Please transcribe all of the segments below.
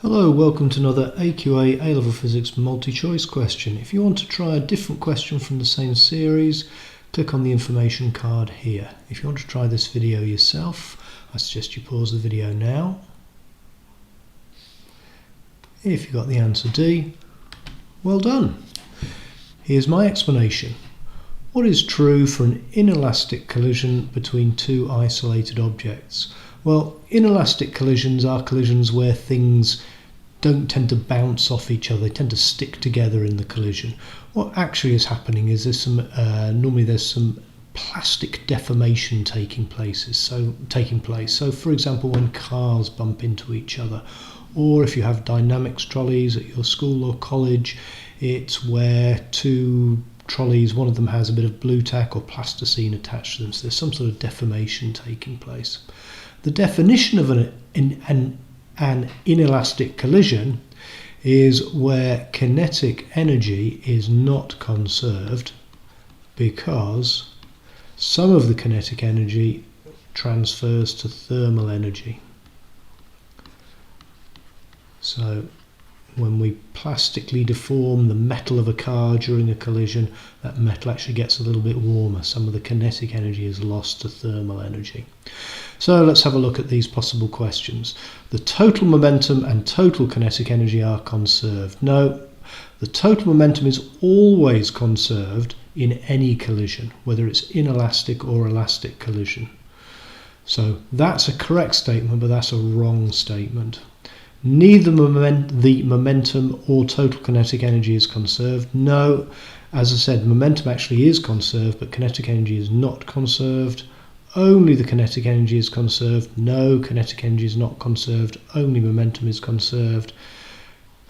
Hello, welcome to another AQA A-level Physics multi-choice question. If you want to try a different question from the same series, click on the information card here. If you want to try this video yourself, I suggest you pause the video now. If you got the answer D, well done. Here's my explanation. What is true for an inelastic collision between two isolated objects? Well, inelastic collisions are collisions where things don't tend to bounce off each other, they tend to stick together in the collision. What actually is happening is normally there's some plastic deformation taking place. So for example, when cars bump into each other, or if you have dynamics trolleys at your school or college, it's where two trolleys, one of them has a bit of blue tack or plasticine attached to them, so there's some sort of deformation taking place. The definition of an inelastic collision is where kinetic energy is not conserved because some of the kinetic energy transfers to thermal energy. So when we plastically deform the metal of a car during a collision, that metal actually gets a little bit warmer. Some of the kinetic energy is lost to thermal energy. So let's have a look at these possible questions. The total momentum and total kinetic energy are conserved. No, the total momentum is always conserved in any collision, whether it's inelastic or elastic collision. So that's a correct statement, but that's a wrong statement. Neither the momentum or total kinetic energy is conserved. No, as I said, momentum actually is conserved, but kinetic energy is not conserved. Only the kinetic energy is conserved. No, kinetic energy is not conserved. Only momentum is conserved.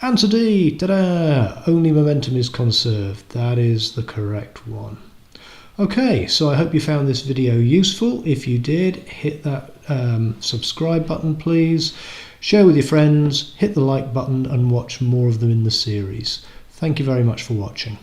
Answer D, ta-da! Only momentum is conserved. That is the correct one. Okay, so I hope you found this video useful. If you did, hit that subscribe button please. Share with your friends, hit the like button and watch more of them in the series. Thank you very much for watching.